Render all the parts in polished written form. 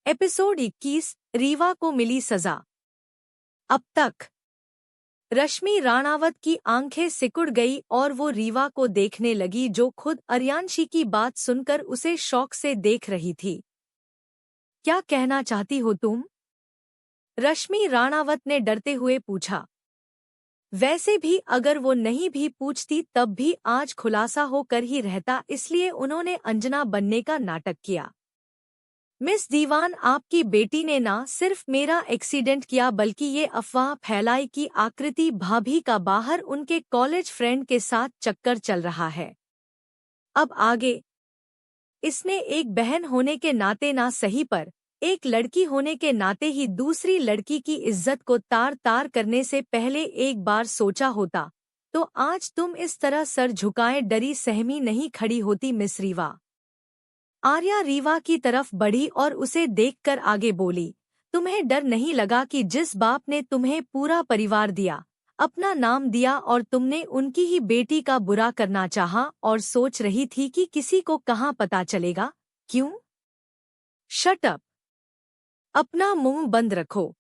Episode 21। Rewa को मिली सजा। अब तक रश्मि राणावत की आंखें सिकुड़ गई और वो रीवा को देखने लगी जो खुद अर्यांशी की बात सुनकर उसे शौक से देख रही थी। क्या कहना चाहती हो तुम? रश्मि राणावत ने डरते हुए पूछा। वैसे भी अगर वो नहीं भी पूछती तब भी आज खुलासा होकर ही रहता, इसलिए उन्होंने अंजना बनने का नाटक किया। मिस दीवान, आपकी बेटी ने ना सिर्फ मेरा एक्सीडेंट किया बल्कि ये अफवाह फैलाई कि आकृति भाभी का बाहर उनके कॉलेज फ्रेंड के साथ चक्कर चल रहा है। अब आगे इसने एक बहन होने के नाते ना सही पर एक लड़की होने के नाते ही दूसरी लड़की की इज्जत को तार तार करने से पहले एक बार सोचा होता तो आज तुम इस तरह सर झुकाए डरी सहमी नहीं खड़ी होती। मिस रीवा। आर्या रीवा की तरफ बढ़ी और उसे देखकर आगे बोली, तुम्हें डर नहीं लगा कि जिस बाप ने तुम्हें पूरा परिवार दिया, अपना नाम दिया और तुमने उनकी ही बेटी का बुरा करना चाहा और सोच रही थी कि किसी को कहाँ पता चलेगा? क्यों? Shut up. अपना मुंह बंद रखो।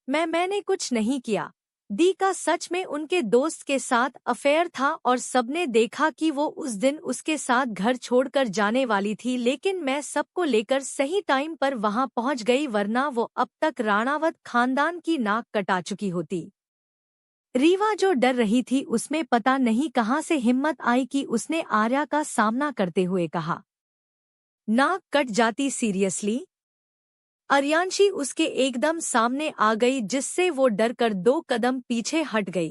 मैंने कुछ नहीं किया। दी का सच में उनके दोस्त के साथ अफेयर था और सबने देखा कि वो उस दिन उसके साथ घर छोड़कर जाने वाली थी, लेकिन मैं सबको लेकर सही टाइम पर वहां पहुंच गई, वरना वो अब तक राणावत खानदान की नाक कटा चुकी होती। रीवा जो डर रही थी उसमें पता नहीं कहां से हिम्मत आई कि उसने आर्या का सामना करते हुए कहा, नाक कट जाती सीरियसली? अर्यांशी उसके एकदम सामने आ गई जिससे वो डरकर 2 कदम पीछे हट गई।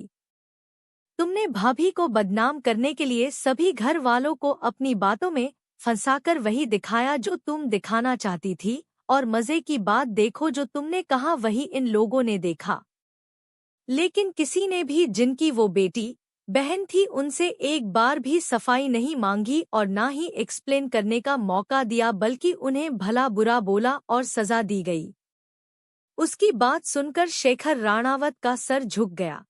तुमने भाभी को बदनाम करने के लिए सभी घर वालों को अपनी बातों में फंसाकर वही दिखाया जो तुम दिखाना चाहती थी, और मजे की बात देखो जो तुमने कहा वही इन लोगों ने देखा। लेकिन किसी ने भी जिनकी वो बेटी बहन थी उनसे एक बार भी सफाई नहीं मांगी और ना ही एक्सप्लेन करने का मौका दिया, बल्कि उन्हें भला बुरा बोला और सजा दी गई। उसकी बात सुनकर शेखर राणावत का सर झुक गया।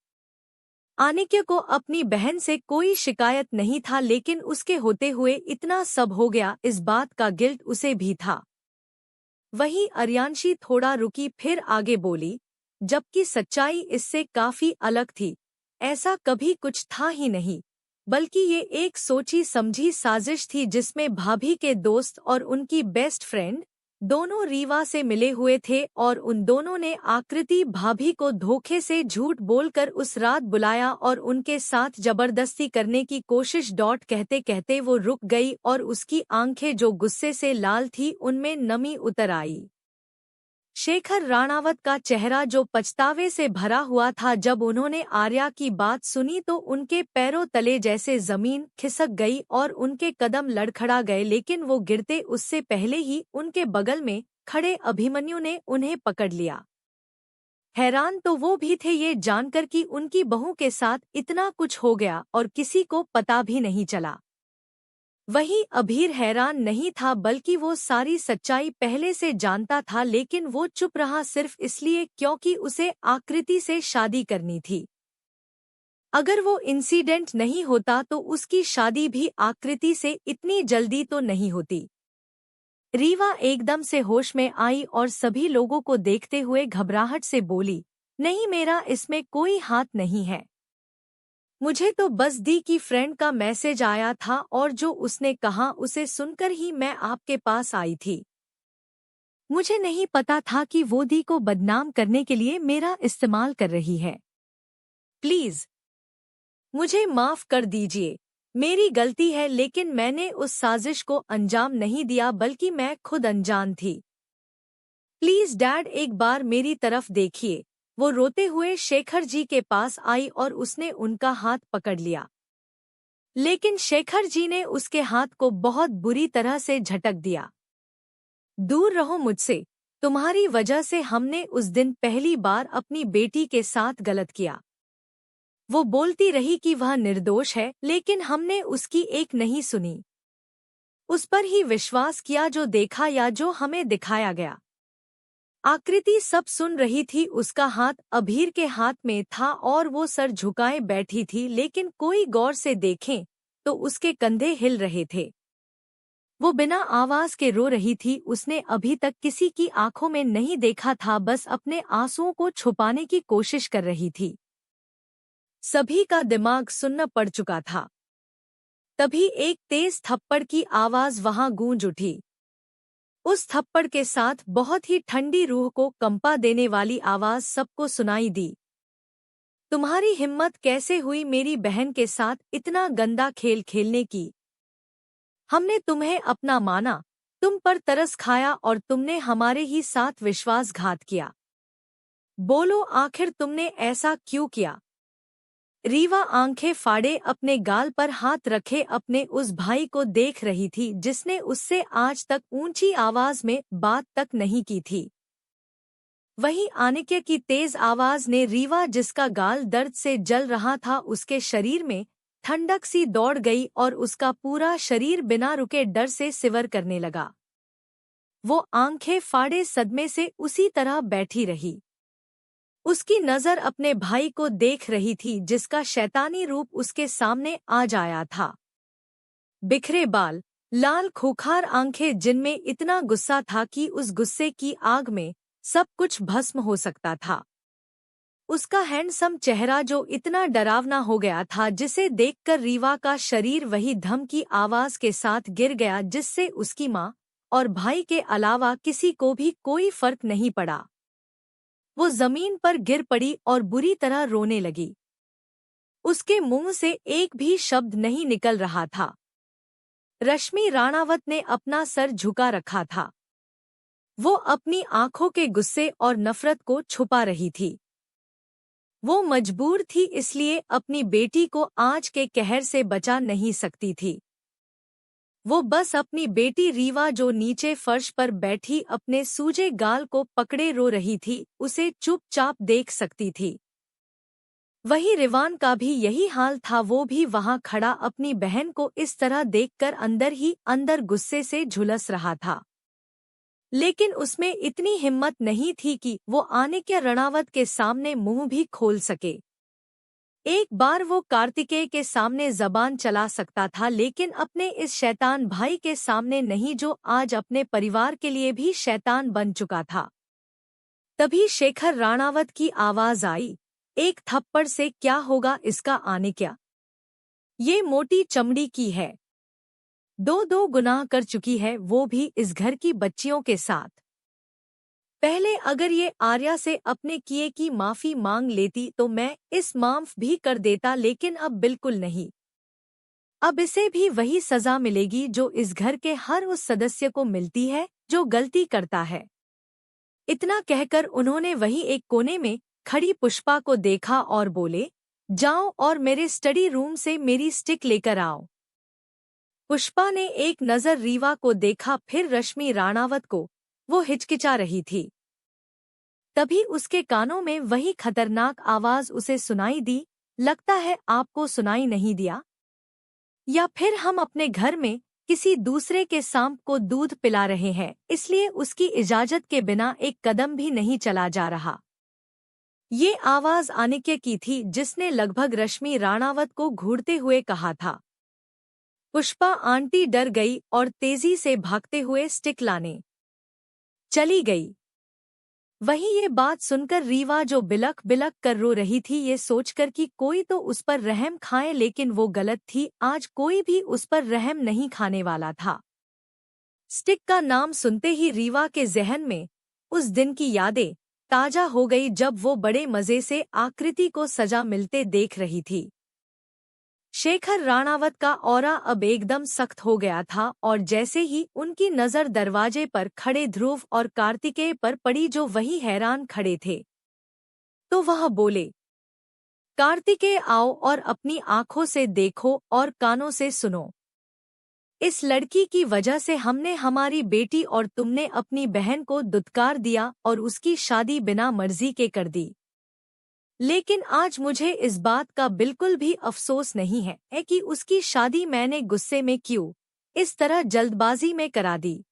आनिक्य को अपनी बहन से कोई शिकायत नहीं था, लेकिन उसके होते हुए इतना सब हो गया इस बात का गिल्ट उसे भी था। वहीं अर्यांशी थोड़ा रुकी फिर आगे बोली, जबकि सच्चाई इससे काफी अलग थी। ऐसा कभी कुछ था ही नहीं, बल्कि ये एक सोची समझी साजिश थी जिसमें भाभी के दोस्त और उनकी बेस्ट फ्रेंड दोनों रीवा से मिले हुए थे और उन दोनों ने आकृति भाभी को धोखे से झूठ बोलकर उस रात बुलाया और उनके साथ जबरदस्ती करने की कोशिश। कहते कहते वो रुक गई और उसकी आंखें जो गुस्से से लाल थी उनमें नमी उतर आई। शेखर राणावत का चेहरा जो पछतावे से भरा हुआ था जब उन्होंने आर्या की बात सुनी तो उनके पैरों तले जैसे जमीन खिसक गई और उनके कदम लड़खड़ा गए, लेकिन वो गिरते उससे पहले ही उनके बगल में खड़े अभिमन्यु ने उन्हें पकड़ लिया। हैरान तो वो भी थे ये जानकर कि उनकी बहू के साथ इतना कुछ हो गया और किसी को पता भी नहीं चला। वहीं अभीर हैरान नहीं था, बल्कि वो सारी सच्चाई पहले से जानता था, लेकिन वो चुप रहा सिर्फ इसलिए क्योंकि उसे आकृति से शादी करनी थी। अगर वो इंसिडेंट नहीं होता तो उसकी शादी भी आकृति से इतनी जल्दी तो नहीं होती। रीवा एकदम से होश में आई और सभी लोगों को देखते हुए घबराहट से बोली, नहीं, मेरा इसमें कोई हाथ नहीं है। मुझे तो बस दी की फ्रेंड का मैसेज आया था और जो उसने कहा उसे सुनकर ही मैं आपके पास आई थी। मुझे नहीं पता था कि वो दी को बदनाम करने के लिए मेरा इस्तेमाल कर रही है। प्लीज मुझे माफ कर दीजिए, मेरी गलती है, लेकिन मैंने उस साजिश को अंजाम नहीं दिया बल्कि मैं खुद अनजान थी। प्लीज डैड, एक बार मेरी तरफ देखिए। वो रोते हुए शेखर जी के पास आई और उसने उनका हाथ पकड़ लिया, लेकिन शेखर जी ने उसके हाथ को बहुत बुरी तरह से झटक दिया। दूर रहो मुझसे, तुम्हारी वजह से हमने उस दिन पहली बार अपनी बेटी के साथ गलत किया। वो बोलती रही कि वह निर्दोष है, लेकिन हमने उसकी एक नहीं सुनी। उस पर ही विश्वास किया जो देखा या जो हमें दिखाया गया। आकृति सब सुन रही थी, उसका हाथ अभीर के हाथ में था और वो सर झुकाए बैठी थी, लेकिन कोई गौर से देखें तो उसके कंधे हिल रहे थे। वो बिना आवाज के रो रही थी। उसने अभी तक किसी की आंखों में नहीं देखा था, बस अपने आंसुओं को छुपाने की कोशिश कर रही थी। सभी का दिमाग सुन्न पड़ चुका था। तभी एक तेज थप्पड़ की आवाज वहां गूंज उठी। उस थप्पड़ के साथ बहुत ही ठंडी रूह को कंपा देने वाली आवाज सबको सुनाई दी। तुम्हारी हिम्मत कैसे हुई मेरी बहन के साथ इतना गंदा खेल खेलने की? हमने तुम्हें अपना माना, तुम पर तरस खाया और तुमने हमारे ही साथ विश्वासघात किया। बोलो, आखिर तुमने ऐसा क्यों किया? रीवा आंखें फाड़े अपने गाल पर हाथ रखे अपने उस भाई को देख रही थी जिसने उससे आज तक ऊंची आवाज में बात तक नहीं की थी। वहीं आनिक्य की तेज आवाज ने रीवा, जिसका गाल दर्द से जल रहा था, उसके शरीर में ठंडक सी दौड़ गई और उसका पूरा शरीर बिना रुके डर से सिवर करने लगा। वो आंखें फाड़े सदमे से उसी तरह बैठी रही। उसकी नजर अपने भाई को देख रही थी जिसका शैतानी रूप उसके सामने आज आया था। बिखरे बाल, लाल खूंखार आंखें जिनमें इतना गुस्सा था कि उस गुस्से की आग में सब कुछ भस्म हो सकता था। उसका हैंडसम चेहरा जो इतना डरावना हो गया था जिसे देखकर रीवा का शरीर वही धम की आवाज के साथ गिर गया जिससे उसकी माँ और भाई के अलावा किसी को भी कोई फर्क नहीं पड़ा। वो जमीन पर गिर पड़ी और बुरी तरह रोने लगी। उसके मुंह से एक भी शब्द नहीं निकल रहा था। रश्मि राणावत ने अपना सर झुका रखा था। वो अपनी आंखों के गुस्से और नफरत को छुपा रही थी। वो मजबूर थी, इसलिए अपनी बेटी को आज के कहर से बचा नहीं सकती थी। वो बस अपनी बेटी रीवा, जो नीचे फर्श पर बैठी अपने सूजे गाल को पकड़े रो रही थी, उसे चुपचाप देख सकती थी। वही रिवान का भी यही हाल था। वो भी वहां खड़ा अपनी बहन को इस तरह देखकर अंदर ही अंदर गुस्से से झुलस रहा था। लेकिन उसमें इतनी हिम्मत नहीं थी कि वो आनिक्य राणावत के सामने मुंह भी खोल सके। एक बार वो कार्तिकेय के सामने जबान चला सकता था, लेकिन अपने इस शैतान भाई के सामने नहीं, जो आज अपने परिवार के लिए भी शैतान बन चुका था। तभी शेखर राणावत की आवाज आई, एक थप्पड़ से क्या होगा इसका आनिक्य? ये मोटी चमड़ी की है, दो गुनाह कर चुकी है, वो भी इस घर की बच्चियों के साथ। पहले अगर ये आर्या से अपने किए की माफी मांग लेती तो मैं इस माफ भी कर देता, लेकिन अब बिल्कुल नहीं। अब इसे भी वही सजा मिलेगी जो इस घर के हर उस सदस्य को मिलती है जो गलती करता है। इतना कहकर उन्होंने वही एक कोने में खड़ी पुष्पा को देखा और बोले, जाओ और मेरे स्टडी रूम से मेरी स्टिक लेकर आओ। पुष्पा ने एक नजर रीवा को देखा, फिर रश्मि राणावत को। वो हिचकिचा रही थी। तभी उसके कानों में वही खतरनाक आवाज उसे सुनाई दी, लगता है आपको सुनाई नहीं दिया? या फिर हम अपने घर में किसी दूसरे के सांप को दूध पिला रहे हैं, इसलिए उसकी इजाजत के बिना एक कदम भी नहीं चला जा रहा। ये आवाज आनिक्य की थी, जिसने लगभग रश्मि राणावत को घूरते हुए कहा था। पुष्पा आंटी डर गई और तेजी से भागते हुए स्टिक लाने चली गई। वहीं ये बात सुनकर रीवा, जो बिलक बिलक कर रो रही थी, ये सोचकर कि कोई तो उस पर रहम खाए, लेकिन वो गलत थी। आज कोई भी उस पर रहम नहीं खाने वाला था। स्टिक का नाम सुनते ही रीवा के जहन में उस दिन की यादें ताजा हो गई जब वो बड़े मजे से आकृति को सजा मिलते देख रही थी। शेखर राणावत का ऑरा अब एकदम सख्त हो गया था और जैसे ही उनकी नजर दरवाजे पर खड़े ध्रुव और कार्तिकेय पर पड़ी, जो वही हैरान खड़े थे, तो वह बोले, कार्तिकेय आओ और अपनी आंखों से देखो और कानों से सुनो। इस लड़की की वजह से हमने हमारी बेटी और तुमने अपनी बहन को दुत्कार दिया और उसकी शादी बिना मर्जी के कर दी। लेकिन आज मुझे इस बात का बिल्कुल भी अफसोस नहीं है कि उसकी शादी मैंने गुस्से में क्यों इस तरह जल्दबाजी में करा दी,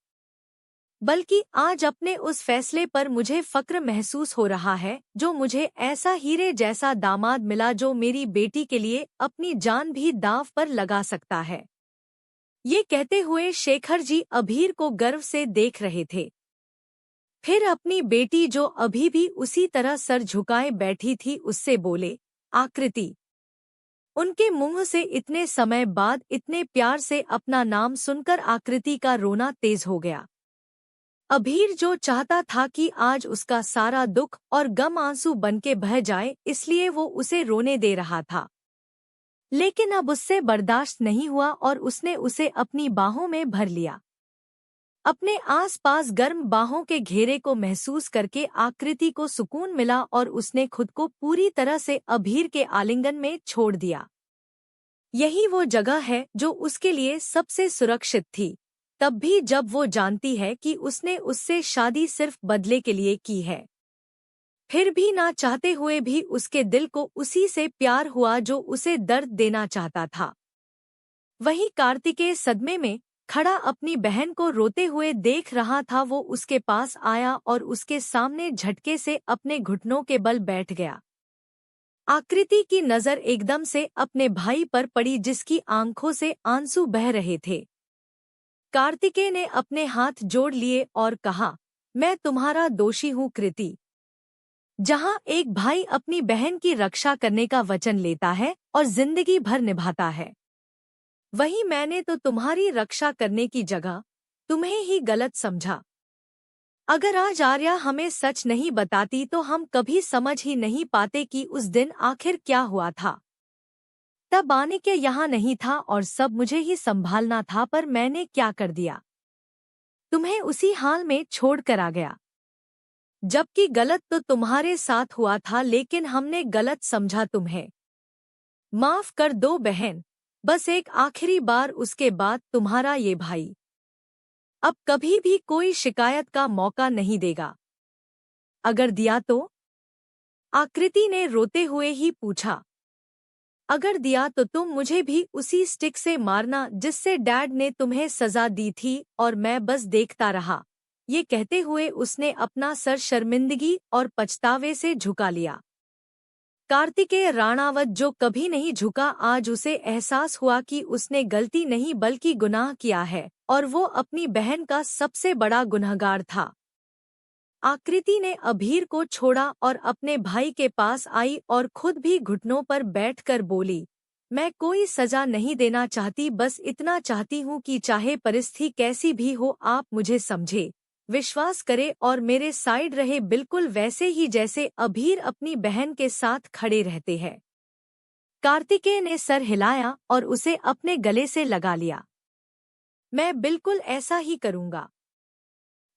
बल्कि आज अपने उस फैसले पर मुझे फक्र महसूस हो रहा है, जो मुझे ऐसा हीरे जैसा दामाद मिला जो मेरी बेटी के लिए अपनी जान भी दांव पर लगा सकता है। ये कहते हुए शेखर जी अभीर को गर्व से देख रहे थे। फिर अपनी बेटी जो अभी भी उसी तरह सर झुकाए बैठी थी उससे बोले, आकृति। उनके मुंह से इतने समय बाद इतने प्यार से अपना नाम सुनकर आकृति का रोना तेज हो गया। अभीर जो चाहता था कि आज उसका सारा दुख और गम आंसू बनके बह जाए, इसलिए वो उसे रोने दे रहा था। लेकिन अब उससे बर्दाश्त नहीं हुआ और उसने उसे अपनी बाहों में भर लिया। अपने आसपास गर्म बाहों के घेरे को महसूस करके आकृति को सुकून मिला और उसने खुद को पूरी तरह से अभीर के आलिंगन में छोड़ दिया। यही वो जगह है जो उसके लिए सबसे सुरक्षित थी, तब भी जब वो जानती है कि उसने उससे शादी सिर्फ बदले के लिए की है। फिर भी ना चाहते हुए भी उसके दिल को उसी से प्यार हुआ जो उसे दर्द देना चाहता था। वहीं कार्तिकेय सदमे में खड़ा अपनी बहन को रोते हुए देख रहा था। वो उसके पास आया और उसके सामने झटके से अपने घुटनों के बल बैठ गया। आकृति की नजर एकदम से अपने भाई पर पड़ी जिसकी आंखों से आंसू बह रहे थे। कार्तिकेय ने अपने हाथ जोड़ लिए और कहा, मैं तुम्हारा दोषी हूँ कृति। जहाँ एक भाई अपनी बहन की रक्षा करने का वचन लेता है और जिंदगी भर निभाता है, वहीं मैंने तो तुम्हारी रक्षा करने की जगह तुम्हें ही गलत समझा। अगर आज आर्या हमें सच नहीं बताती तो हम कभी समझ ही नहीं पाते कि उस दिन आखिर क्या हुआ था। तब आने के यहाँ नहीं था और सब मुझे ही संभालना था, पर मैंने क्या कर दिया, तुम्हें उसी हाल में छोड़ कर आ गया। जबकि गलत तो तुम्हारे साथ हुआ था, लेकिन हमने गलत समझा तुम्हें। माफ कर दो बहन, बस एक आखिरी बार, उसके बाद तुम्हारा ये भाई अब कभी भी कोई शिकायत का मौका नहीं देगा। अगर दिया तो? आकृति ने रोते हुए ही पूछा। अगर दिया तो तुम मुझे भी उसी स्टिक से मारना जिससे डैड ने तुम्हें सजा दी थी, और मैं बस देखता रहा। ये कहते हुए उसने अपना सर शर्मिंदगी और पछतावे से झुका लिया। कार्तिकेय राणावत जो कभी नहीं झुका, आज उसे एहसास हुआ कि उसने गलती नहीं बल्कि गुनाह किया है और वो अपनी बहन का सबसे बड़ा गुनहगार था। आकृति ने अभीर को छोड़ा और अपने भाई के पास आई और खुद भी घुटनों पर बैठकर बोली, मैं कोई सजा नहीं देना चाहती, बस इतना चाहती हूँ कि चाहे परिस्थिति कैसी भी हो आप मुझे समझे, विश्वास करे और मेरे साइड रहे, बिल्कुल वैसे ही जैसे अभीर अपनी बहन के साथ खड़े रहते हैं। कार्तिकेय ने सर हिलाया और उसे अपने गले से लगा लिया। मैं बिल्कुल ऐसा ही करूँगा,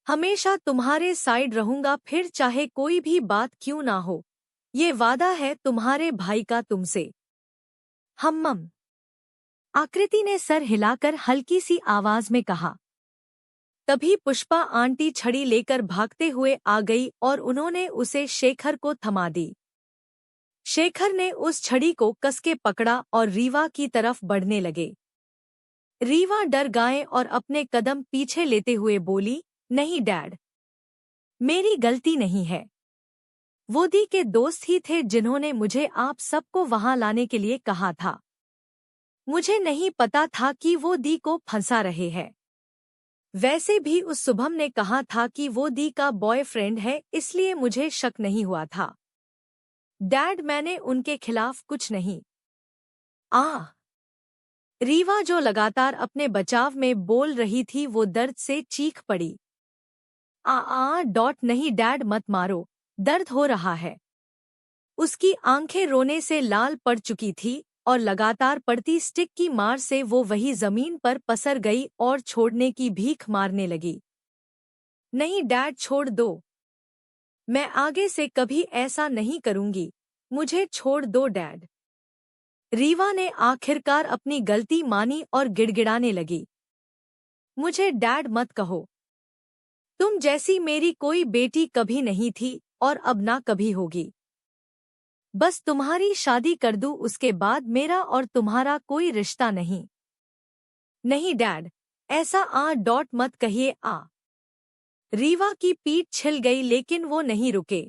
हमेशा तुम्हारे साइड रहूंगा, फिर चाहे कोई भी बात क्यों ना हो। ये वादा है तुम्हारे भाई का तुमसे। हम्म। आकृति ने सर हिलाकर हल्की सी आवाज में कहा। तभी पुष्पा आंटी छड़ी लेकर भागते हुए आ गई और उन्होंने उसे शेखर को थमा दी। शेखर ने उस छड़ी को कसके पकड़ा और रीवा की तरफ बढ़ने लगे। रीवा डर गए और अपने कदम पीछे लेते हुए बोली, नहीं डैड, मेरी गलती नहीं है। वो दी के दोस्त ही थे जिन्होंने मुझे आप सबको वहां लाने के लिए कहा था। मुझे नहीं पता था कि वो दी को फंसा रहे हैं। वैसे भी उस शुभम ने कहा था कि वो दी का बॉयफ्रेंड है, इसलिए मुझे शक नहीं हुआ था। डैड, मैंने उनके खिलाफ कुछ नहीं। रीवा जो लगातार अपने बचाव में बोल रही थी वो दर्द से चीख पड़ी। नहीं डैड, मत मारो, दर्द हो रहा है। उसकी आंखें रोने से लाल पड़ चुकी थी और लगातार पड़ती स्टिक की मार से वो वही जमीन पर पसर गई और छोड़ने की भीख मारने लगी। नहीं डैड, छोड़ दो, मैं आगे से कभी ऐसा नहीं करूंगी, मुझे छोड़ दो डैड। रीवा ने आखिरकार अपनी गलती मानी और गिड़गिड़ाने लगी। मुझे डैड मत कहो, तुम जैसी मेरी कोई बेटी कभी नहीं थी और अब ना कभी होगी। बस तुम्हारी शादी कर दूं, उसके बाद मेरा और तुम्हारा कोई रिश्ता नहीं। नहीं डैड, ऐसा मत कहिए। रीवा की पीठ छिल गई लेकिन वो नहीं रुके।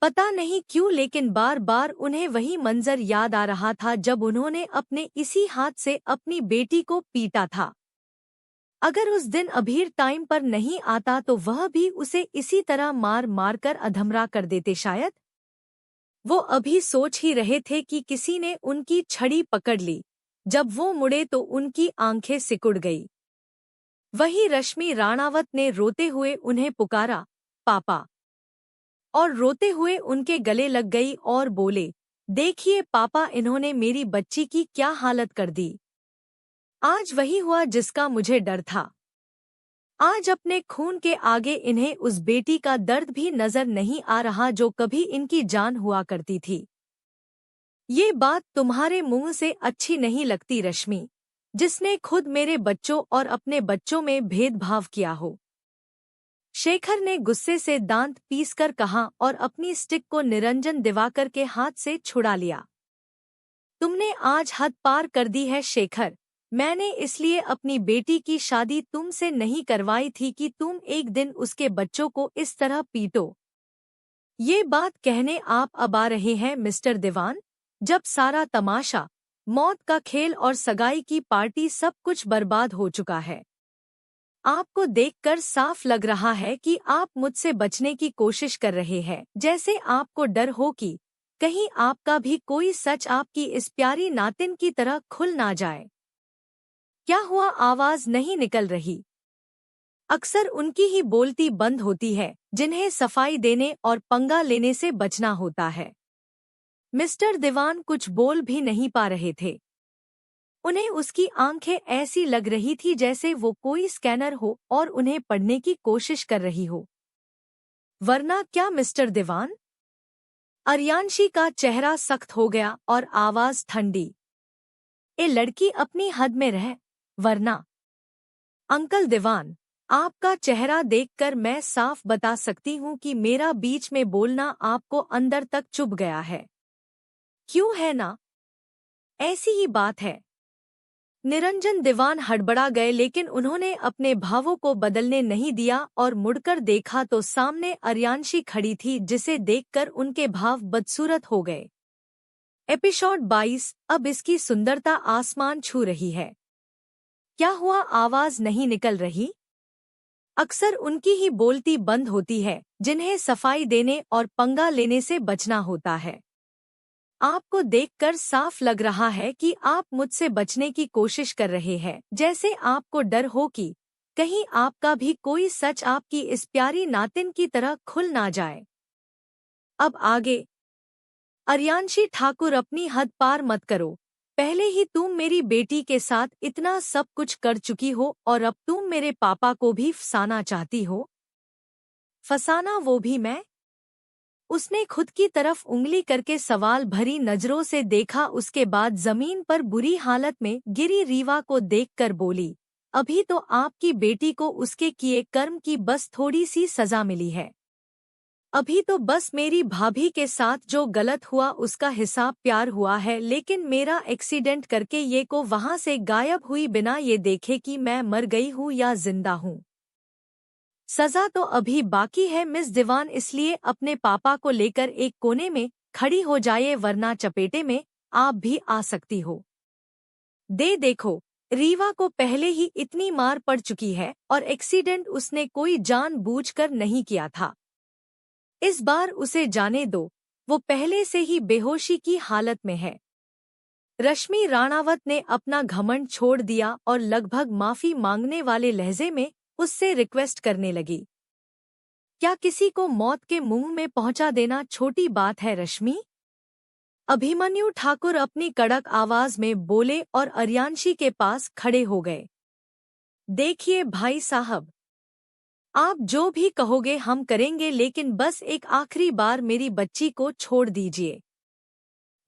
पता नहीं क्यों लेकिन बार बार उन्हें वही मंजर याद आ रहा था जब उन्होंने अपने इसी हाथ से अपनी बेटी को पीटा था। अगर उस दिन अभीर टाइम पर नहीं आता तो वह भी उसे इसी तरह मार मार कर अधमरा कर देते शायद। वो अभी सोच ही रहे थे कि किसी ने उनकी छड़ी पकड़ ली। जब वो मुड़े तो उनकी आंखें सिकुड़ गई। वही रश्मि राणावत ने रोते हुए उन्हें पुकारा, पापा। और रोते हुए उनके गले लग गई और बोले, देखिए पापा, इन्होंने मेरी बच्ची की क्या हालत कर दी। आज वही हुआ जिसका मुझे डर था। आज अपने खून के आगे इन्हें उस बेटी का दर्द भी नजर नहीं आ रहा जो कभी इनकी जान हुआ करती थी। ये बात तुम्हारे मुंह से अच्छी नहीं लगती रश्मि, जिसने खुद मेरे बच्चों और अपने बच्चों में भेदभाव किया हो। शेखर ने गुस्से से दांत पीसकर कहा और अपनी स्टिक को निरंजन दिवाकर के हाथ से छुड़ा लिया। तुमने आज हद पार कर दी है शेखर। मैंने इसलिए अपनी बेटी की शादी तुमसे नहीं करवाई थी कि तुम एक दिन उसके बच्चों को इस तरह पीटो। ये बात कहने आप अब आ रहे हैं मिस्टर दीवान, जब सारा तमाशा, मौत का खेल और सगाई की पार्टी सब कुछ बर्बाद हो चुका है। आपको देखकर साफ लग रहा है कि आप मुझसे बचने की कोशिश कर रहे हैं, जैसे आपको डर हो कि कहीं आपका भी कोई सच आपकी इस प्यारी नातिन की तरह खुल ना जाए। क्या हुआ? आवाज नहीं निकल रही। अक्सर उनकी ही बोलती बंद होती है, जिन्हें सफाई देने और पंगा लेने से बचना होता है। मिस्टर दीवान कुछ बोल भी नहीं पा रहे थे। उन्हें उसकी आंखें ऐसी लग रही थी जैसे वो कोई स्कैनर हो और उन्हें पढ़ने की कोशिश कर रही हो। वरना क्या मिस्टर दीवान? अर्यांशी का चेहरा सख्त हो गया और आवाज ठंडी। ए लड़की, अपनी हद में रह, वरना। अंकल दीवान, आपका चेहरा देखकर मैं साफ बता सकती हूँ कि मेरा बीच में बोलना आपको अंदर तक चुभ गया है। क्यों है ना? ऐसी ही बात है। निरंजन दीवान हड़बड़ा गए लेकिन उन्होंने अपने भावों को बदलने नहीं दिया और मुड़कर देखा तो सामने अर्यांशी खड़ी थी, जिसे देखकर उनके भाव बदसूरत हो गए। एपिसोड 22। अब इसकी सुंदरता आसमान छू रही है। क्या हुआ? आवाज नहीं निकल रही। अक्सर उनकी ही बोलती बंद होती है, जिन्हें सफाई देने और पंगा लेने से बचना होता है। आपको देखकर साफ लग रहा है कि आप मुझसे बचने की कोशिश कर रहे हैं, जैसे आपको डर हो कि कहीं आपका भी कोई सच आपकी इस प्यारी नातिन की तरह खुल ना जाए। अब आगे अर्यांशी ठाकुर, अपनी हद पार मत करो। पहले ही तुम मेरी बेटी के साथ इतना सब कुछ कर चुकी हो और अब तुम मेरे पापा को भी फंसाना चाहती हो। फंसाना, वो भी मैं? उसने खुद की तरफ उंगली करके सवाल भरी नजरों से देखा, उसके बाद जमीन पर बुरी हालत में गिरी रीवा को देखकर बोली, अभी तो आपकी बेटी को उसके किए कर्म की बस थोड़ी सी सजा मिली है। अभी तो बस मेरी भाभी के साथ जो गलत हुआ उसका हिसाब प्यार हुआ है, लेकिन मेरा एक्सीडेंट करके ये को वहां से गायब हुई बिना ये देखे कि मैं मर गई हूँ या जिंदा हूँ। सजा तो अभी बाकी है मिस दीवान, इसलिए अपने पापा को लेकर एक कोने में खड़ी हो जाइए, वरना चपेटे में आप भी आ सकती हो। देखो, रीवा को पहले ही इतनी मार पड़ चुकी है और एक्सीडेंट उसने कोई जानबूझकर नहीं किया था। इस बार उसे जाने दो, वो पहले से ही बेहोशी की हालत में है। रश्मि राणावत ने अपना घमंड छोड़ दिया और लगभग माफी मांगने वाले लहजे में उससे रिक्वेस्ट करने लगी। क्या किसी को मौत के मुंह में पहुंचा देना छोटी बात है रश्मि? अभिमन्यु ठाकुर अपनी कड़क आवाज में बोले और अर्यांशी के पास खड़े हो गए। देखिए भाई साहब, आप जो भी कहोगे हम करेंगे, लेकिन बस एक आखिरी बार मेरी बच्ची को छोड़ दीजिए।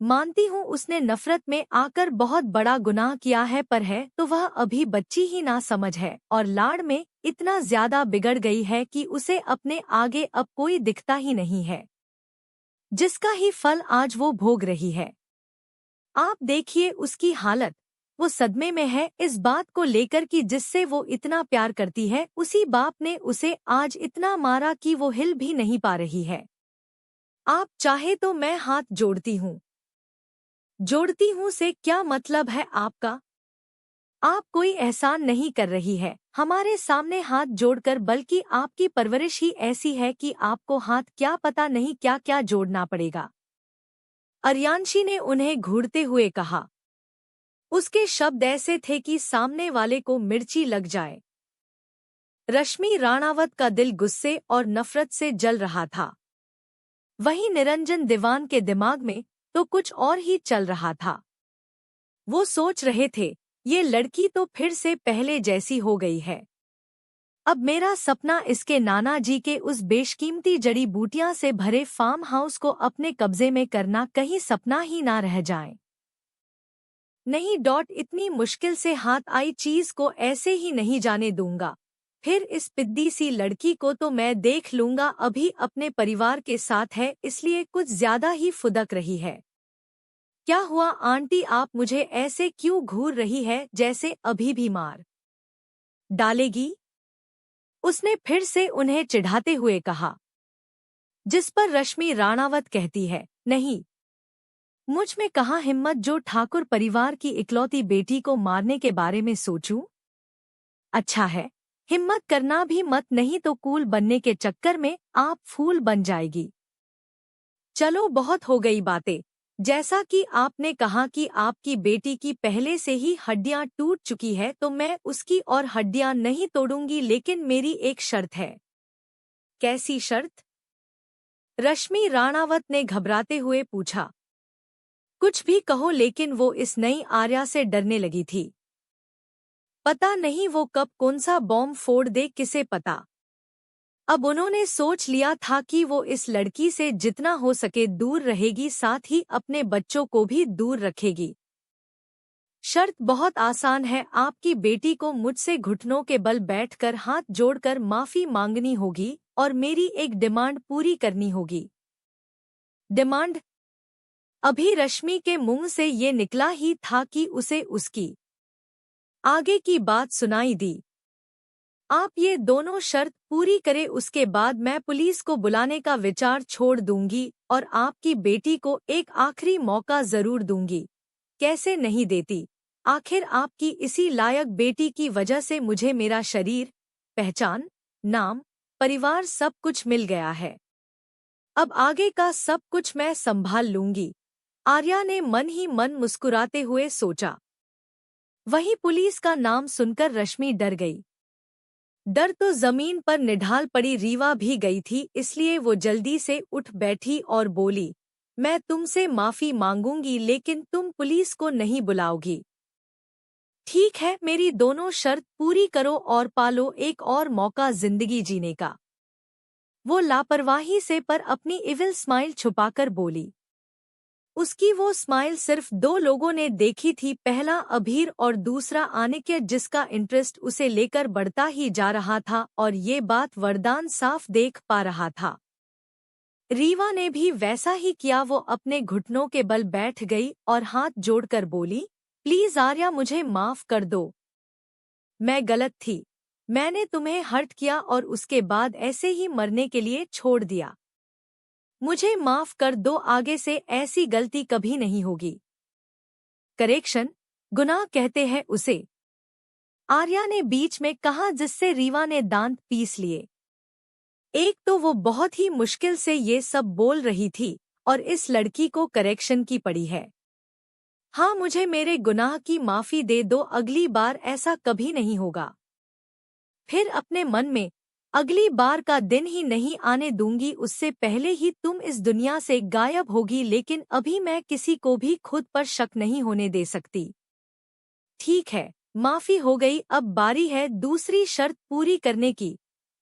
मानती हूँ उसने नफरत में आकर बहुत बड़ा गुनाह किया है, पर है तो वह अभी बच्ची ही ना समझ है और लाड़ में इतना ज्यादा बिगड़ गई है कि उसे अपने आगे अब कोई दिखता ही नहीं है, जिसका ही फल आज वो भोग रही है। आप देखिए उसकी हालत, वो सदमे में है इस बात को लेकर कि जिससे वो इतना प्यार करती है उसी बाप ने उसे आज इतना मारा कि वो हिल भी नहीं पा रही है। आप चाहे तो मैं हाथ जोड़ती हूँ। जोड़ती हूँ से क्या मतलब है आपका? आप कोई एहसान नहीं कर रही है हमारे सामने हाथ जोड़कर, बल्कि आपकी परवरिश ही ऐसी है कि आपको हाथ क्या पता नहीं क्या क्या जोड़ना पड़ेगा। अर्यांशी ने उन्हें घूरते हुए कहा। उसके शब्द ऐसे थे कि सामने वाले को मिर्ची लग जाए। रश्मि राणावत का दिल गुस्से और नफरत से जल रहा था। वहीं निरंजन दीवान के दिमाग में तो कुछ और ही चल रहा था। वो सोच रहे थे, ये लड़की तो फिर से पहले जैसी हो गई है। अब मेरा सपना इसके नाना जी के उस बेशकीमती जड़ी बूटियां से भरे फार्म हाउस को अपने कब्जे में करना कहीं सपना ही ना रह जाए। नहीं इतनी मुश्किल से हाथ आई चीज को ऐसे ही नहीं जाने दूंगा। फिर इस पिद्दी सी लड़की को तो मैं देख लूंगा, अभी अपने परिवार के साथ है इसलिए कुछ ज्यादा ही फुदक रही है। क्या हुआ आंटी, आप मुझे ऐसे क्यों घूर रही है जैसे अभी भी मार डालेगी? उसने फिर से उन्हें चिढ़ाते हुए कहा। जिस पर रश्मि राणावत कहती है, नहीं, मुझ में कहाँ हिम्मत जो ठाकुर परिवार की इकलौती बेटी को मारने के बारे में सोचूं। अच्छा है, हिम्मत करना भी मत, नहीं तो कूल बनने के चक्कर में आप फूल बन जाएगी। चलो बहुत हो गई बातें। जैसा कि आपने कहा कि आपकी बेटी की पहले से ही हड्डियां टूट चुकी है तो मैं उसकी और हड्डियां नहीं तोड़ूंगी, लेकिन मेरी एक शर्त है। कैसी शर्त? रश्मि राणावत ने घबराते हुए पूछा। कुछ भी कहो, लेकिन वो इस नई आर्या से डरने लगी थी। पता नहीं वो कब कौन सा बॉम्ब फोड़ दे, किसे पता। अब उन्होंने सोच लिया था कि वो इस लड़की से जितना हो सके दूर रहेगी, साथ ही अपने बच्चों को भी दूर रखेगी। शर्त बहुत आसान है, आपकी बेटी को मुझसे घुटनों के बल बैठकर हाथ जोड़कर माफी मांगनी होगी और मेरी एक डिमांड पूरी करनी होगी। डिमांड? अभी रश्मि के मुंह से ये निकला ही था कि उसे उसकी आगे की बात सुनाई दी। आप ये दोनों शर्त पूरी करें, उसके बाद मैं पुलिस को बुलाने का विचार छोड़ दूंगी और आपकी बेटी को एक आखिरी मौका जरूर दूंगी। कैसे नहीं देती? आखिर आपकी इसी लायक बेटी की वजह से मुझे मेरा शरीर, पहचान, नाम, परिवार सब कुछ मिल गया है। अब आगे का सब कुछ मैं संभाल लूंगी। आर्या ने मन ही मन मुस्कुराते हुए सोचा। वहीं पुलिस का नाम सुनकर रश्मि डर गई। डर तो जमीन पर निढाल पड़ी रीवा भी गई थी, इसलिए वो जल्दी से उठ बैठी और बोली, मैं तुमसे माफी मांगूंगी लेकिन तुम पुलिस को नहीं बुलाओगी। ठीक है, मेरी दोनों शर्त पूरी करो और पालो एक और मौका जिंदगी जीने का। वो लापरवाही से पर अपनी इविल स्माइल छुपाकर बोली। उसकी वो स्माइल सिर्फ दो लोगों ने देखी थी, पहला अभीर और दूसरा आनिक्य, जिसका इंटरेस्ट उसे लेकर बढ़ता ही जा रहा था और ये बात वरदान साफ देख पा रहा था। रीवा ने भी वैसा ही किया। वो अपने घुटनों के बल बैठ गई और हाथ जोड़कर बोली, प्लीज आर्या, मुझे माफ कर दो। मैं गलत थी। मैंने तुम्हें हर्ट किया और उसके बाद ऐसे ही मरने के लिए छोड़ दिया। मुझे माफ कर दो, आगे से ऐसी गलती कभी नहीं होगी। करेक्शन, गुनाह कहते हैं उसे, आर्या ने बीच में कहा, जिससे रीवा ने दांत पीस लिए। एक तो वो बहुत ही मुश्किल से ये सब बोल रही थी और इस लड़की को करेक्शन की पड़ी है। हाँ, मुझे मेरे गुनाह की माफी दे दो, अगली बार ऐसा कभी नहीं होगा। फिर अपने मन में, अगली बार का दिन ही नहीं आने दूंगी, उससे पहले ही तुम इस दुनिया से गायब होगी, लेकिन अभी मैं किसी को भी खुद पर शक नहीं होने दे सकती। ठीक है, माफी हो गई, अब बारी है दूसरी शर्त पूरी करने की।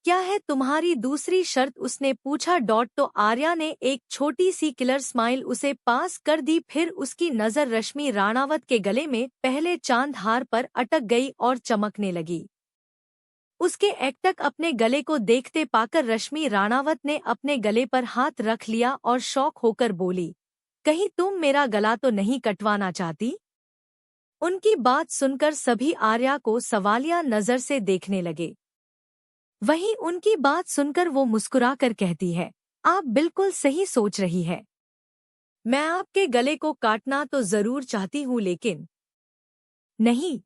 क्या है तुम्हारी दूसरी शर्त? उसने पूछा। तो आर्या ने एक छोटी सी किलर स्माइल उसे पास कर दी। फिर उसकी नजर रश्मि राणावत के गले में पहले चांद हार पर अटक गई और चमकने लगी। उसके एकटक अपने गले को देखते पाकर रश्मि राणावत ने अपने गले पर हाथ रख लिया और शौक होकर बोली, कहीं तुम मेरा गला तो नहीं कटवाना चाहती? उनकी बात सुनकर सभी आर्या को सवालिया नजर से देखने लगे। वहीं उनकी बात सुनकर वो मुस्कुराकर कहती है, आप बिल्कुल सही सोच रही है। मैं आपके गले को काटना तो जरूर चाहती हूँ, लेकिन नहीं।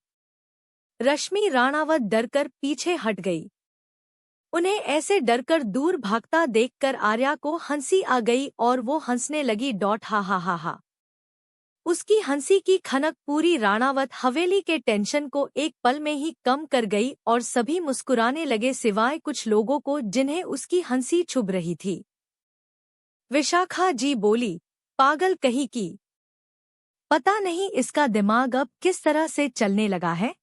रश्मि राणावत डरकर पीछे हट गई। उन्हें ऐसे डरकर दूर भागता देखकर आर्या को हंसी आ गई और वो हंसने लगी। हा हा हा हा। उसकी हंसी की खनक पूरी राणावत हवेली के टेंशन को एक पल में ही कम कर गई और सभी मुस्कुराने लगे, सिवाय कुछ लोगों को जिन्हें उसकी हंसी चुभ रही थी। विशाखा जी बोली, पागल कहीं की। पता नहीं इसका दिमाग अब किस तरह से चलने लगा है।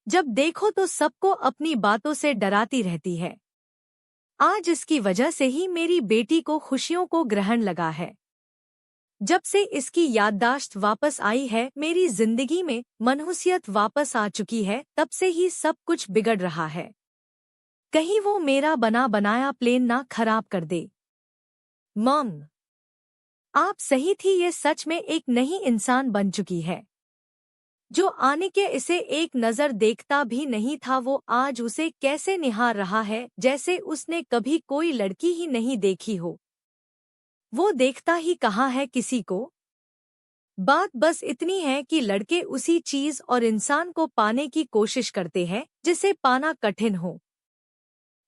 जब देखो तो सबको अपनी बातों से डराती रहती है। आज इसकी वजह से ही मेरी बेटी को खुशियों को ग्रहण लगा है। जब से इसकी याददाश्त वापस आई है, मेरी जिंदगी में मनहूसियत वापस आ चुकी है, तब से ही सब कुछ बिगड़ रहा है। कहीं वो मेरा बना बनाया प्लेन ना खराब कर दे। मॉम, आप सही थी, ये सच में एक नई इंसान बन चुकी है। जो आने के इसे एक नज़र देखता भी नहीं था, वो आज उसे कैसे निहार रहा है, जैसे उसने कभी कोई लड़की ही नहीं देखी हो। वो देखता ही कहाँ है किसी को। बात बस इतनी है कि लड़के उसी चीज और इंसान को पाने की कोशिश करते हैं जिसे पाना कठिन हो।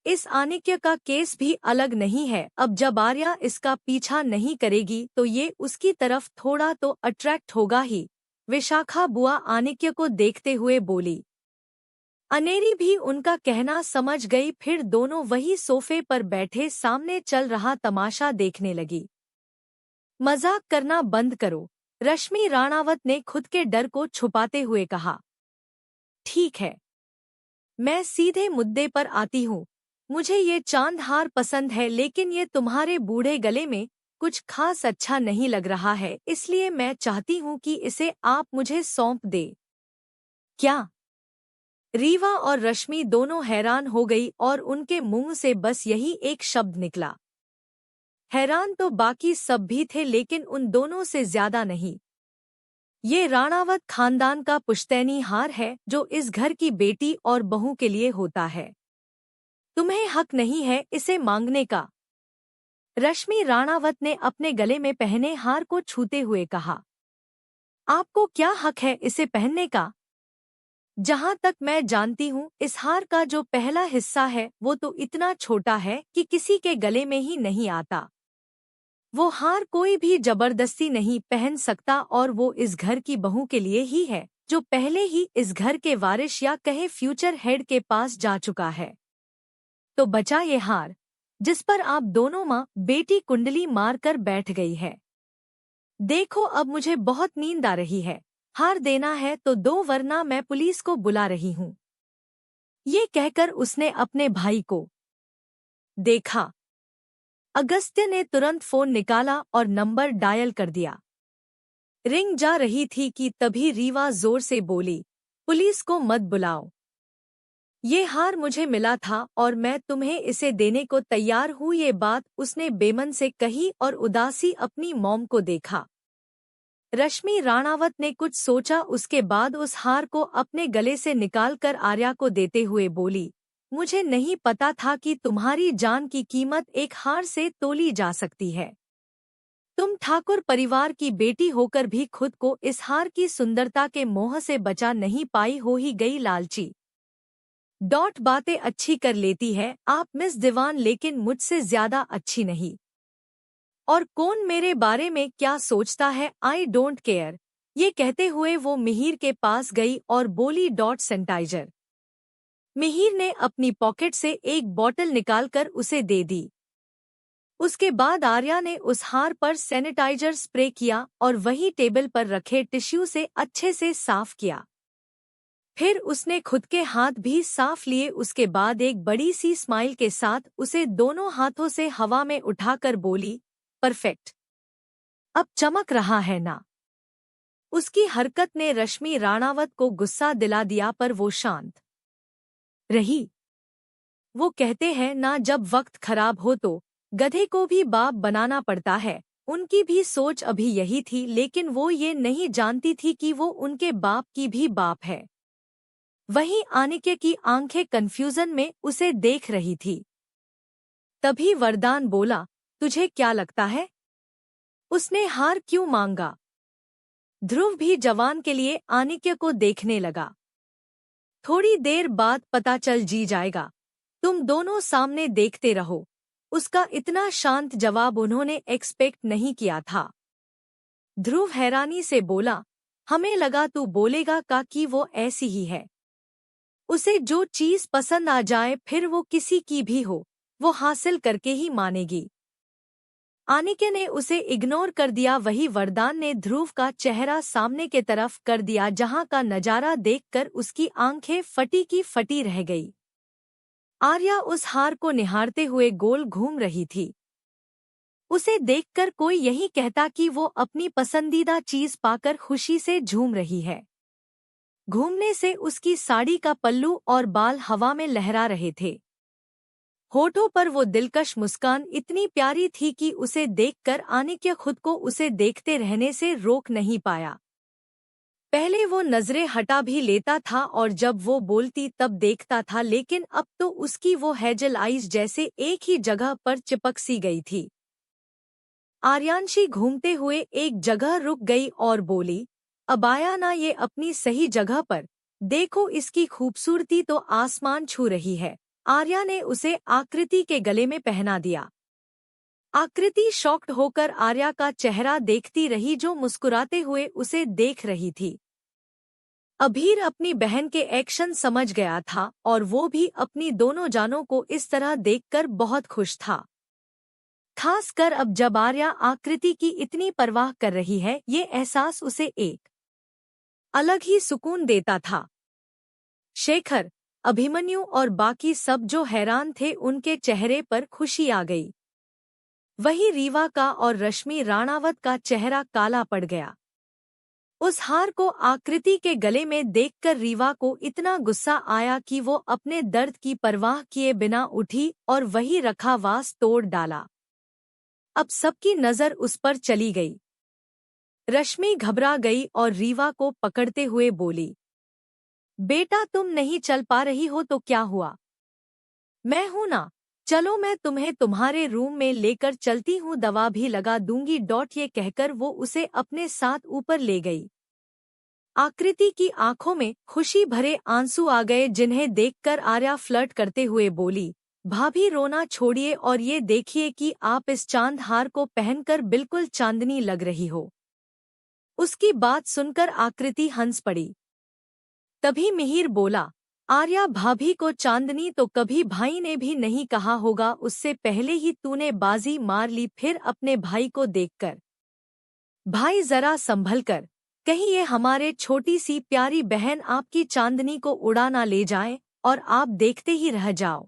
इस आनिक्य का केस भी अलग नहीं है। अब जब आर्या इसका पीछा नहीं करेगी तो ये उसकी तरफ थोड़ा तो अट्रैक्ट होगा ही। विशाखा बुआ आनिक्य को देखते हुए बोली। अनेरी भी उनका कहना समझ गई। फिर दोनों वही सोफे पर बैठे सामने चल रहा तमाशा देखने लगी। मजाक करना बंद करो, रश्मि राणावत ने खुद के डर को छुपाते हुए कहा। ठीक है, मैं सीधे मुद्दे पर आती हूँ। मुझे ये चांद हार पसंद है, लेकिन ये तुम्हारे बूढ़े गले में कुछ खास अच्छा नहीं लग रहा है, इसलिए मैं चाहती हूँ कि इसे आप मुझे सौंप दे। क्या? रीवा और रश्मि दोनों हैरान हो गई और उनके मुंह से बस यही एक शब्द निकला। हैरान तो बाकी सब भी थे, लेकिन उन दोनों से ज्यादा नहीं। ये राणावत खानदान का पुश्तैनी हार है जो इस घर की बेटी और बहू के लिए होता है। तुम्हें हक नहीं है इसे मांगने का। रश्मि राणावत ने अपने गले में पहने हार को छूते हुए कहा। आपको क्या हक है इसे पहनने का? जहां तक मैं जानती हूँ, इस हार का जो पहला हिस्सा है वो तो इतना छोटा है कि किसी के गले में ही नहीं आता। वो हार कोई भी जबरदस्ती नहीं पहन सकता और वो इस घर की बहू के लिए ही है, जो पहले ही इस घर के वारिस या कहे फ्यूचर हेड के पास जा चुका है। तो बचा ये हार जिस पर आप दोनों माँ बेटी कुंडली मार कर बैठ गई है। देखो, अब मुझे बहुत नींद आ रही है। हार देना है तो दो, वरना मैं पुलिस को बुला रही हूँ। ये कहकर उसने अपने भाई को देखा। अगस्त्य ने तुरंत फोन निकाला और नंबर डायल कर दिया। रिंग जा रही थी कि तभी रीवा जोर से बोली, पुलिस को मत बुलाओ। ये हार मुझे मिला था और मैं तुम्हें इसे देने को तैयार हूँ। ये बात उसने बेमन से कही और उदासी अपनी मॉम को देखा। रश्मि राणावत ने कुछ सोचा, उसके बाद उस हार को अपने गले से निकालकर आर्या को देते हुए बोली, मुझे नहीं पता था कि तुम्हारी जान की कीमत एक हार से तोली जा सकती है। तुम ठाकुर परिवार की बेटी होकर भी खुद को इस हार की सुंदरता के मोह से बचा नहीं पाई, हो ही गई लालची। बातें अच्छी कर लेती है आप मिस दीवान, लेकिन मुझसे ज्यादा अच्छी नहीं। और कौन मेरे बारे में क्या सोचता है, आई डोंट केयर। ये कहते हुए वो मिहिर के पास गई और बोली, सैनिटाइजर। मिहिर ने अपनी पॉकेट से एक बोतल निकालकर उसे दे दी। उसके बाद आर्या ने उस हार पर सैनिटाइजर स्प्रे किया और वही टेबल पर रखे टिश्यू से अच्छे से साफ किया। फिर उसने खुद के हाथ भी साफ लिए। उसके बाद एक बड़ी सी स्माइल के साथ उसे दोनों हाथों से हवा में उठाकर बोली, परफेक्ट। अब चमक रहा है ना? उसकी हरकत ने रश्मि राणावत को गुस्सा दिला दिया, पर वो शांत रही। वो कहते हैं ना, जब वक्त खराब हो तो गधे को भी बाप बनाना पड़ता है। उनकी भी सोच अभी यही थी, लेकिन वो ये नहीं जानती थी कि वो उनके बाप की भी बाप है। वहीं आनिके की आंखें कंफ्यूजन में उसे देख रही थी। तभी वरदान बोला, तुझे क्या लगता है उसने हार क्यों मांगा? ध्रुव भी जवान के लिए आनिक्य को देखने लगा। थोड़ी देर बाद पता चल जी जाएगा, तुम दोनों सामने देखते रहो। उसका इतना शांत जवाब उन्होंने एक्सपेक्ट नहीं किया था। ध्रुव हैरानी से बोला, हमें लगा तू बोलेगा कि वो ऐसी ही है, उसे जो चीज पसंद आ जाए फिर वो किसी की भी हो, वो हासिल करके ही मानेगी। आनिके ने उसे इग्नोर कर दिया। वही वरदान ने ध्रुव का चेहरा सामने के तरफ कर दिया, जहां का नजारा देखकर उसकी आंखें फटी की फटी रह गई। आर्या उस हार को निहारते हुए गोल घूम रही थी। उसे देखकर कोई यही कहता कि वो अपनी पसंदीदा चीज पाकर खुशी से झूम रही है। घूमने से उसकी साड़ी का पल्लू और बाल हवा में लहरा रहे थे। होठों पर वो दिलकश मुस्कान इतनी प्यारी थी कि उसे देखकर आनिक्य खुद को उसे देखते रहने से रोक नहीं पाया। पहले वो नजरें हटा भी लेता था और जब वो बोलती तब देखता था, लेकिन अब तो उसकी वो हेजल आइज जैसे एक ही जगह पर चिपक सी गई थी। आर्यांशी घूमते हुए एक जगह रुक गई और बोली, अब आया ना ये अपनी सही जगह पर, देखो इसकी खूबसूरती तो आसमान छू रही है। आर्या ने उसे आकृति के गले में पहना दिया। आकृति शॉक्ड होकर आर्या का चेहरा देखती रही, जो मुस्कुराते हुए उसे देख रही थी। अभीर अपनी बहन के एक्शन समझ गया था और वो भी अपनी दोनों जानों को इस तरह देखकर बहुत खुश था। खासकर अब जब आर्या आकृति की इतनी परवाह कर रही है, ये एहसास उसे एक अलग ही सुकून देता था। शेखर, अभिमन्यु और बाकी सब जो हैरान थे, उनके चेहरे पर खुशी आ गई। वही रीवा का और रश्मि राणावत का चेहरा काला पड़ गया। उस हार को आकृति के गले में देखकर रीवा को इतना गुस्सा आया कि वो अपने दर्द की परवाह किए बिना उठी और वही रखा वास तोड़ डाला। अब सबकी नजर उस पर चली गई। रश्मि घबरा गई और रीवा को पकड़ते हुए बोली, बेटा तुम नहीं चल पा रही हो तो क्या हुआ? मैं हूं ना, चलो मैं तुम्हें तुम्हारे रूम में लेकर चलती हूँ, दवा भी लगा दूंगी। ये कहकर वो उसे अपने साथ ऊपर ले गई। आकृति की आंखों में खुशी भरे आंसू आ गए, जिन्हें देखकर आर्या फ्लर्ट करते हुए बोली, भाभी रोना छोड़िए और ये देखिए कि आप इस चांद हार को पहनकर बिल्कुल चांदनी लग रही हो। उसकी बात सुनकर आकृति हंस पड़ी। तभी मिहिर बोला, आर्या भाभी को चांदनी तो कभी भाई ने भी नहीं कहा होगा, उससे पहले ही तूने बाजी मार ली। फिर अपने भाई को देखकर, भाई जरा संभल कर, कहीं ये हमारे छोटी सी प्यारी बहन आपकी चांदनी को उड़ा ना ले जाए और आप देखते ही रह जाओ।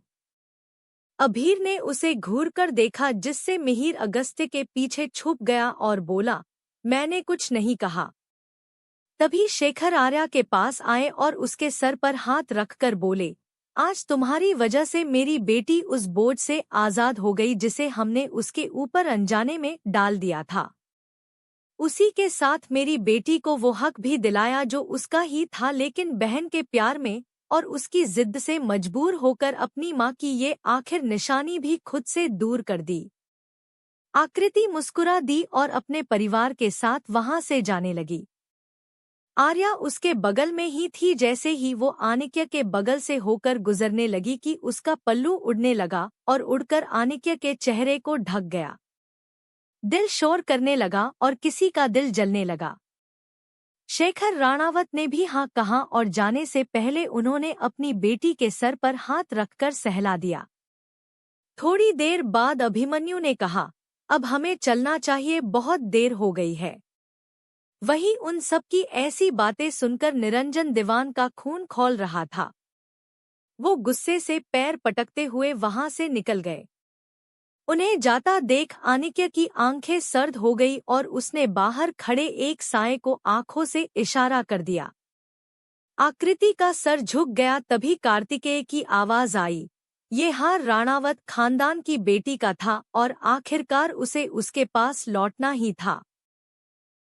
अभीर ने उसे घूर कर देखा, जिससे मिहिर अगस्त्य के पीछे छुप गया और बोला, मैंने कुछ नहीं कहा। तभी शेखर आर्या के पास आए और उसके सर पर हाथ रखकर बोले, आज तुम्हारी वजह से मेरी बेटी उस बोझ से आजाद हो गई जिसे हमने उसके ऊपर अनजाने में डाल दिया था। उसी के साथ मेरी बेटी को वो हक भी दिलाया जो उसका ही था, लेकिन बहन के प्यार में और उसकी जिद से मजबूर होकर अपनी माँ की ये आखिर निशानी भी खुद से दूर कर दी। आकृति मुस्कुरा दी और अपने परिवार के साथ वहां से जाने लगी। आर्या उसके बगल में ही थी। जैसे ही वो आनिक्य के बगल से होकर गुजरने लगी कि उसका पल्लू उड़ने लगा और उड़कर आनिक्य के चेहरे को ढक गया। दिल शोर करने लगा और किसी का दिल जलने लगा। शेखर राणावत ने भी हाँ कहा और जाने से पहले उन्होंने अपनी बेटी के सर पर हाथ रखकर सहला दिया। थोड़ी देर बाद अभिमन्यु ने कहा, अब हमें चलना चाहिए, बहुत देर हो गई है। वही उन सब की ऐसी बातें सुनकर निरंजन दीवान का खून खौल रहा था। वो गुस्से से पैर पटकते हुए वहां से निकल गए। उन्हें जाता देख आनिक्य की आंखें सर्द हो गई और उसने बाहर खड़े एक साए को आंखों से इशारा कर दिया। आकृति का सर झुक गया। तभी कार्तिकेय की आवाज आई, ये हार राणावत खानदान की बेटी का था और आखिरकार उसे उसके पास लौटना ही था।